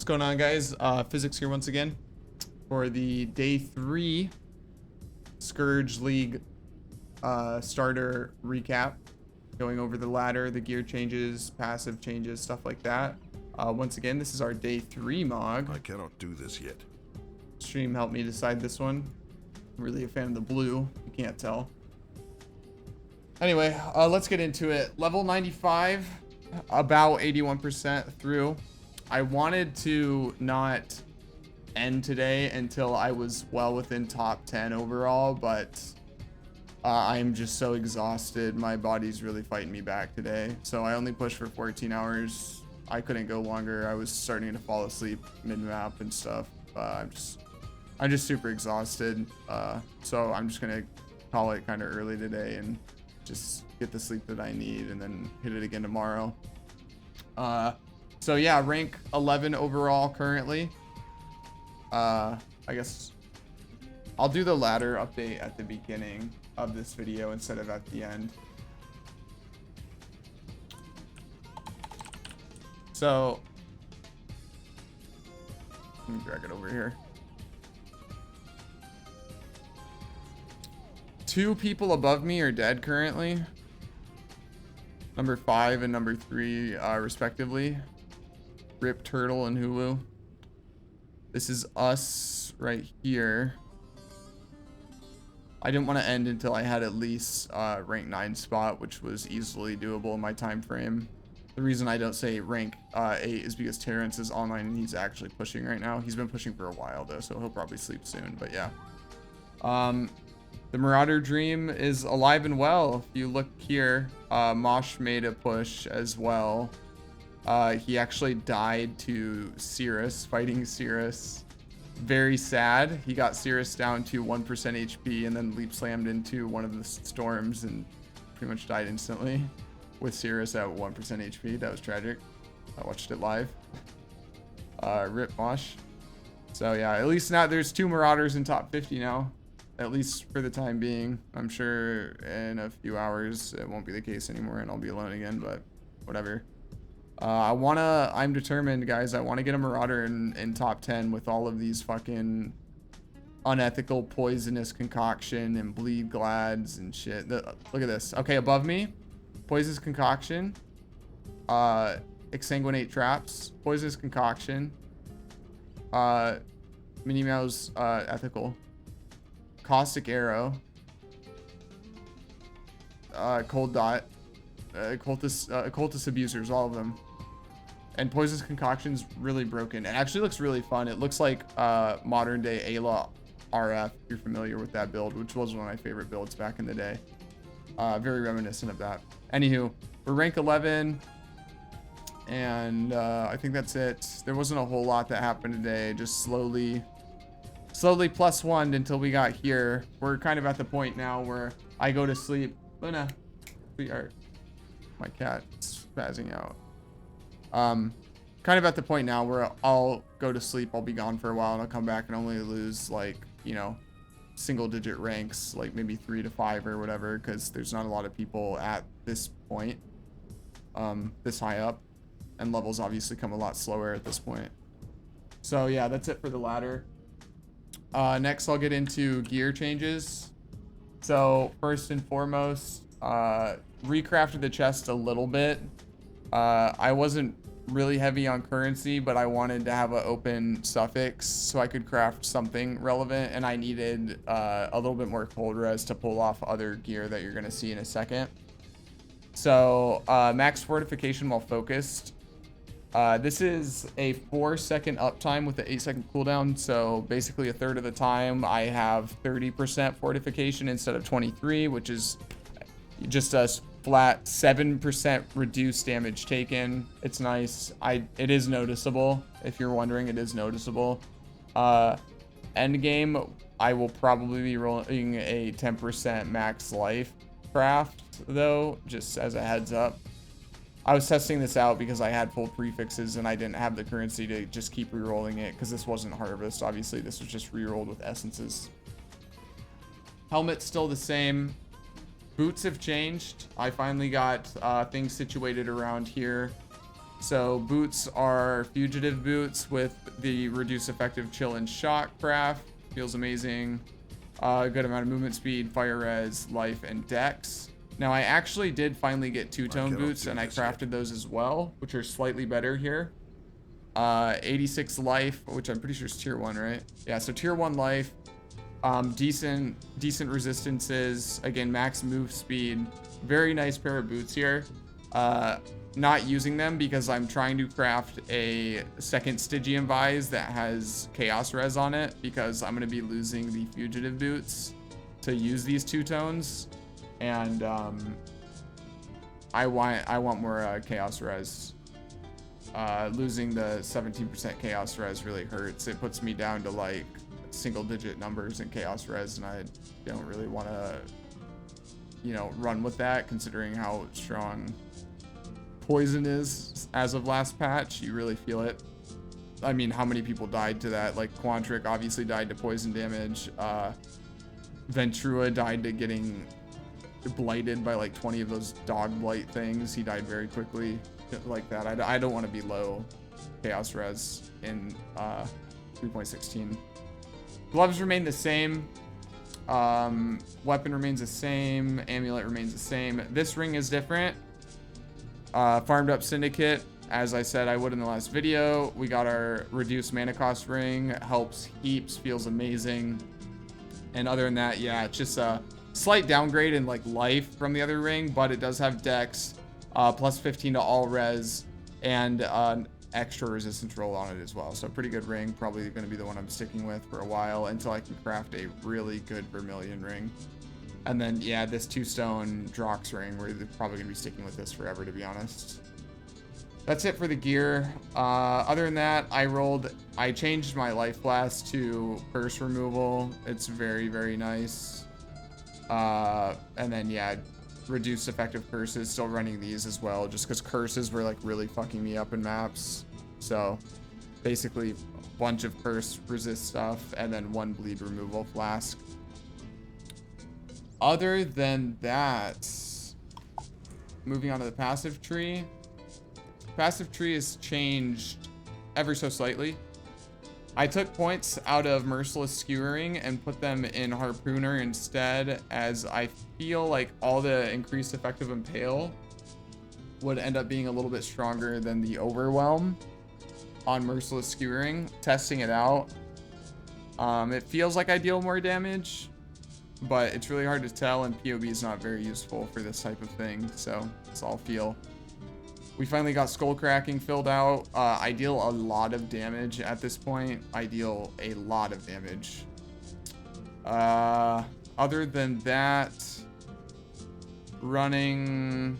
going on, guys? Physics here once again for the day 3 Scourge League starter recap, going over the ladder, the gear changes, passive changes, stuff like that. Once again, this is our day 3 Mog. I cannot do this yet. Stream helped me decide this one. I'm really a fan of the blue, you can't tell. Anyway, let's get into it. Level 95, about 81% through. I wanted to not end today until I was well within top 10 overall, but I'm just so exhausted. My body's really fighting me back today. So I only pushed for 14 hours. I couldn't go longer. I was starting to fall asleep mid-map and stuff. I'm just super exhausted. So I'm just gonna call it kind of early today and just get the sleep that I need and then hit it again tomorrow. So yeah, rank 11 overall currently. I guess I'll do the ladder update at the beginning of this video instead of at the end. So let me drag it over here. 2 people above me are dead currently. Number 5 and number 3 respectively. Rip Turtle and Hulu. This is us right here. I didn't want to end until I had at least rank 9 spot, which was easily doable in my time frame. The reason I don't say rank 8 is because Terrence is online and he's actually pushing right now. He's been pushing for a while though, so he'll probably sleep soon, but yeah. The Marauder Dream is alive and well. If you look here, Mosh made a push as well. He actually died to Cirrus, fighting Cirrus. Very sad. He got Cirrus down to 1% HP and then leap slammed into one of the storms and pretty much died instantly with Cirrus at 1% HP. That was tragic. I watched it live. Rip Mosh. So yeah, at least now there's 2 Marauders in top 50 now. At least for the time being. I'm sure in a few hours it won't be the case anymore and I'll be alone again, but whatever. I'm determined, guys. I want to get a Marauder in top 10 with all of these fucking unethical poisonous concoction and bleed glads and shit. Look at this. Okay, above me, poisonous concoction, exsanguinate traps, poisonous concoction, Minnie Mouse ethical, caustic arrow, cold dot, cultist abusers, all of them. And poisonous concoction's really broken. It actually looks really fun. It looks like modern day Ayla RF, if you're familiar with that build, which was one of my favorite builds back in the day. Very reminiscent of that. Anywho, we're rank 11. And I think that's it. There wasn't a whole lot that happened today. Just slowly +1 until we got here. We're kind of at the point now where I go to sleep. Luna, sweetheart. My cat's spazzing out. Kind of at the point now where I'll go to sleep, I'll be gone for a while, and I'll come back and only lose, like, you know, single-digit ranks, like maybe 3 to 5 or whatever, because there's not a lot of people at this point, this high up, and levels obviously come a lot slower at this point. So yeah, that's it for the ladder. Next, I'll get into gear changes. So first and foremost, recrafted the chest a little bit. I wasn't really heavy on currency, but I wanted to have an open suffix so I could craft something relevant, and I needed a little bit more cold res to pull off other gear that you're going to see in a second. So max fortification while focused. This is a 4-second uptime with an 8-second cooldown, so basically a third of the time I have 30% fortification instead of 23, which is just a flat 7% reduced damage taken. It's nice. It is noticeable. If you're wondering, it is noticeable. End game, I will probably be rolling a 10% max life craft though, just as a heads up. I was testing this out because I had full prefixes and I didn't have the currency to just keep re-rolling it because this wasn't harvest. Obviously, this was just re-rolled with essences. Helmet's still the same. Boots have changed. I finally got things situated around here So boots are fugitive boots with the reduced effective chill and shock craft. Feels amazing. Good amount of movement speed, fire res, life, and dex. Now I actually did finally get two-tone boots, and I crafted those as well, which are slightly better here. 86 life, which I'm pretty sure is tier 1, right? Yeah, so tier 1 life. Decent resistances. Again, max move speed. Very nice pair of boots here. Not using them because I'm trying to craft a second Stygian Vise that has Chaos Res on it, because I'm going to be losing the Fugitive Boots to use these two-tones. And I want more Chaos Res. Losing the 17% Chaos Res really hurts. It puts me down to like single-digit numbers in Chaos Res, and I don't really want to, you know, run with that, considering how strong poison is as of last patch. You really feel it. I mean, how many people died to that? Like Quantric obviously died to poison damage. Ventrua died to getting blighted by like 20 of those dog blight things. He died very quickly like that. I don't want to be low Chaos Res in 3.16. Gloves remain the same. Weapon remains the same. Amulet remains the same. This ring is different. Farmed up Syndicate, as I said I would in the last video. We got our reduced mana cost ring. Helps heaps, feels amazing. And other than that, yeah, it's just a slight downgrade in like life from the other ring, but it does have dex, plus 15 to all res, and an extra resistance roll on it as well. So pretty good ring. Probably going to be the one I'm sticking with for a while until I can craft a really good Vermilion ring. And then, yeah, this 2-stone Drox ring, we're probably going to be sticking with this forever, to be honest. That's it for the gear. Other than that, I changed my life blast to curse removal. It's very, very nice. And then, yeah, reduced effective curses, still running these as well, just because curses were like really fucking me up in maps. So basically a bunch of curse resist stuff, and then 1 bleed removal flask. Other than that, moving on to the passive tree. Passive tree has changed ever so slightly. I took points out of Merciless Skewering and put them in Harpooner instead, as I feel like all the increased effective Impale would end up being a little bit stronger than the Overwhelm on Merciless Skewering. Testing it out, it feels like I deal more damage, but it's really hard to tell, and PoB is not very useful for this type of thing, so it's all feel. We finally got Skull Cracking filled out. I deal a lot of damage at this point. I deal a lot of damage. Other than that, running...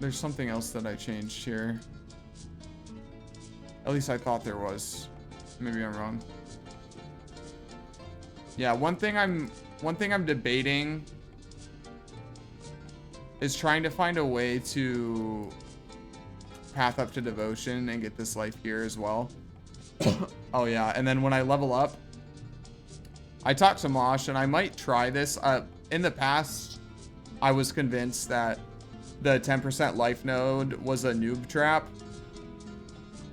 There's something else that I changed here. At least I thought there was. Maybe I'm wrong. Yeah, one thing I'm debating is trying to find a way to path up to devotion and get this life here as well. Oh yeah, and then when I level up, I talked to Mosh, and I might try this. In the past, I was convinced that the 10% life node was a noob trap,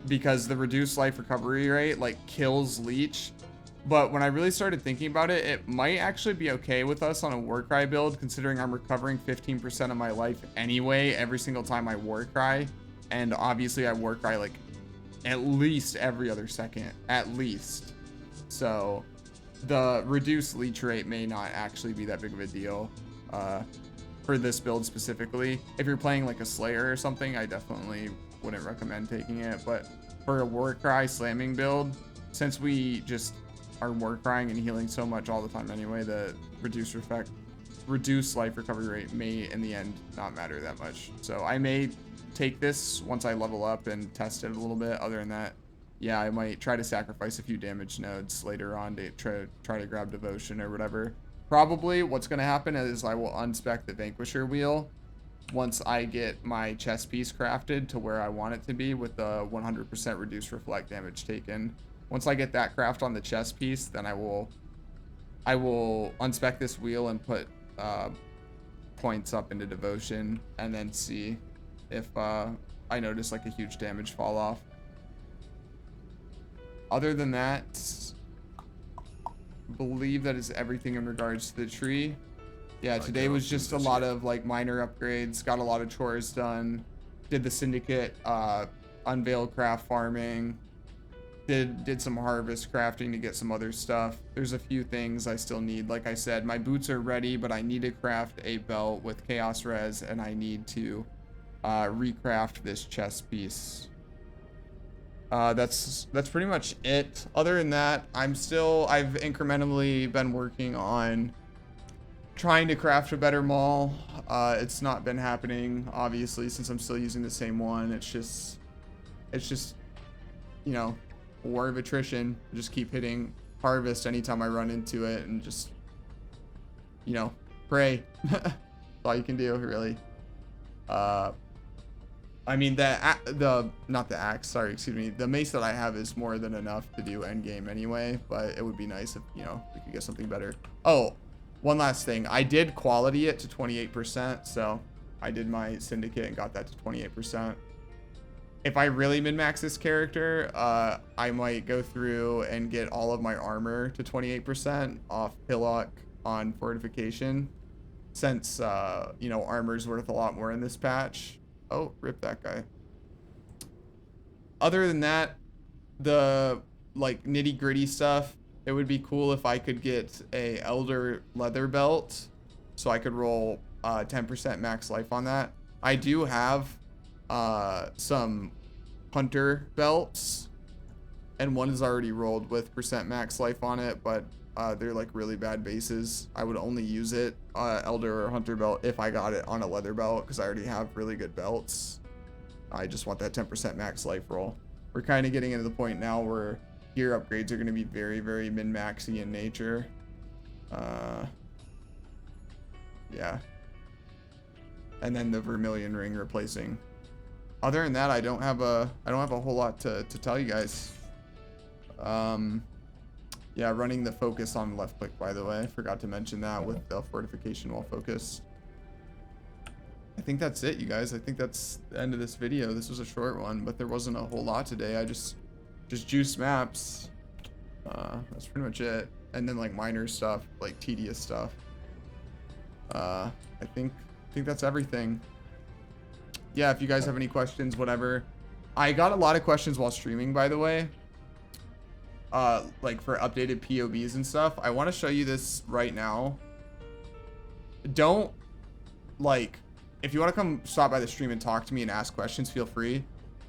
because the reduced life recovery rate like kills leech. But when I really started thinking about it, it might actually be okay with us on a Warcry build, considering I'm recovering 15% of my life anyway every single time I Warcry. And obviously I Warcry like at least every other second, at least. So the reduced leech rate may not actually be that big of a deal for this build specifically. If you're playing like a Slayer or something, I definitely wouldn't recommend taking it. But for a Warcry slamming build, since we just are Warcrying and healing so much all the time anyway, the reduced life recovery rate may in the end not matter that much. So I may take this once I level up and test it a little bit. Other than that, yeah, I might try to sacrifice a few damage nodes later on to try to grab devotion or whatever. Probably what's going to happen is I will unspec the Vanquisher wheel once I get my chest piece crafted to where I want it to be, with the 100% reduced reflect damage taken. Once I get that craft on the chest piece, then I will unspec this wheel and put points up into devotion, and then see if I I noticed like a huge damage fall off. Other than that, I believe that is everything in regards to the tree. Yeah, today was just a lot of like minor upgrades, got a lot of chores done, did the syndicate, unveil craft farming, did some harvest crafting to get some other stuff. There's a few things I still need. Like I said, my boots are ready, but I need to craft a belt with chaos res, and I need to recraft this chest piece. That's pretty much it. Other than that, I've incrementally been working on trying to craft a better maul. It's not been happening, obviously, since I'm still using the same one. It's just, you know, war of attrition. I just keep hitting harvest anytime I run into it, and just, you know, pray. That's all you can do, really. I mean, not the axe, sorry, excuse me. The mace that I have is more than enough to do endgame anyway, but it would be nice if, you know, we could get something better. Oh, one last thing. I did quality it to 28%, so I did my syndicate and got that to 28%. If I really min-max this character, I might go through and get all of my armor to 28% off Hillock on fortification, since, you know, armor's worth a lot more in this patch. Oh, rip that guy. Other than that, the like nitty gritty stuff, it would be cool if I could get a Elder leather belt so I could roll 10% max life on that. I do have some hunter belts, and one is already rolled with % max life on it, but they're like really bad bases. I would only use it, Elder or Hunter belt, if I got it on a leather belt, because I already have really good belts. I just want that 10% max life roll. We're kind of getting into the point now where gear upgrades are going to be very, very min-maxy in nature. Yeah. And then the Vermilion ring replacing. Other than that, I don't have a whole lot to tell you guys. Yeah, running the focus on left click, by the way. I forgot to mention that with the fortification while focused. I think that's it, you guys. I think that's the end of this video. This was a short one, but there wasn't a whole lot today. I just juiced maps. That's pretty much it. And then like minor stuff, like tedious stuff. I think that's everything. Yeah, if you guys have any questions, whatever. I got a lot of questions while streaming, by the way. Like for updated POBs and stuff. I want to show you this right now. Don't, like, if you want to come stop by the stream and talk to me and ask questions, feel free.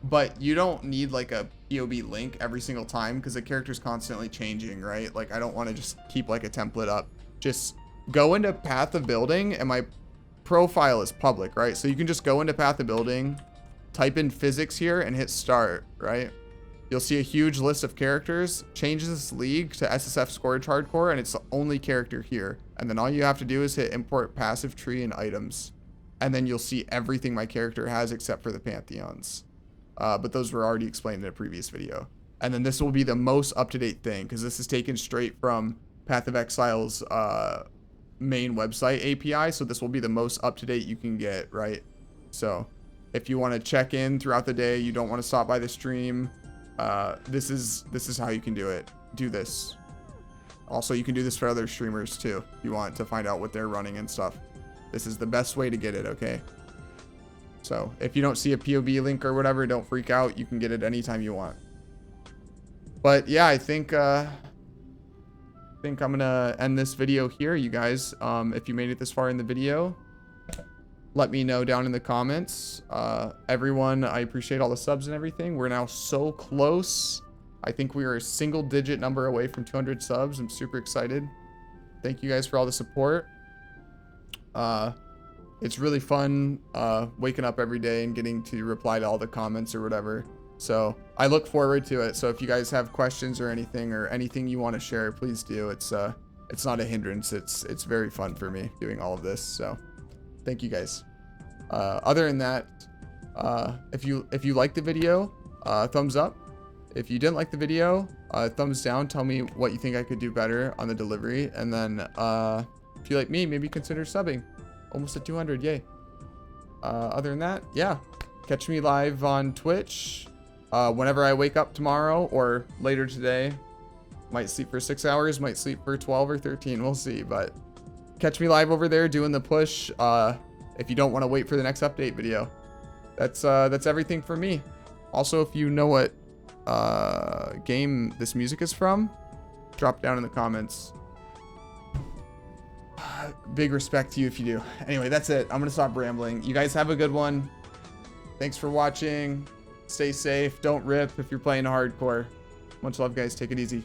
But you don't need like a POB link every single time, because the character's constantly changing, right? Like, I don't want to just keep like a template up. Just go into Path of Building, and my profile is public, right? So you can just go into Path of Building, type in physics here, and hit start, right? You'll see a huge list of characters. Change this league to SSF Scourge Hardcore, and it's the only character here. And then all you have to do is hit import passive tree and items. And then you'll see everything my character has except for the Pantheons. But those were already explained in a previous video. And then this will be the most up-to-date thing, because this is taken straight from Path of Exile's main website API. So this will be the most up-to-date you can get, right? So if you want to check in throughout the day, you don't want to stop by the stream, this is how you can do it. Do this. Also, you can do this for other streamers too, if you want to find out what they're running and stuff. This is the best way to get it, okay? So if you don't see a POB link or whatever, don't freak out. You can get it anytime you want. But yeah, I think I'm gonna end this video here, you guys. If you made it this far in the video, let me know down in the comments. Everyone, I appreciate all the subs and everything. We're now so close. I think we are a single-digit number away from 200 subs. I'm super excited. Thank you guys for all the support. It's really fun waking up every day and getting to reply to all the comments or whatever. So I look forward to it. So if you guys have questions or anything you want to share, please do. It's not a hindrance. It's very fun for me doing all of this. So thank you guys. Other than that, if you liked the video, thumbs up. If you didn't like the video, thumbs down. Tell me what you think I could do better on the delivery. And then if you like me, maybe consider subbing. Almost at 200, yay. Other than that, yeah. Catch me live on Twitch whenever I wake up tomorrow or later today. Might sleep for 6 hours, might sleep for 12 or 13. We'll see, but catch me live over there doing the push if you don't want to wait for the next update video. That's everything for me. Also, if you know what game this music is from, drop down in the comments. Big respect to you if you do. Anyway, that's it. I'm gonna stop rambling. You guys have a good one. Thanks for watching. Stay safe. Don't rip if you're playing hardcore. Much love, guys. Take it easy.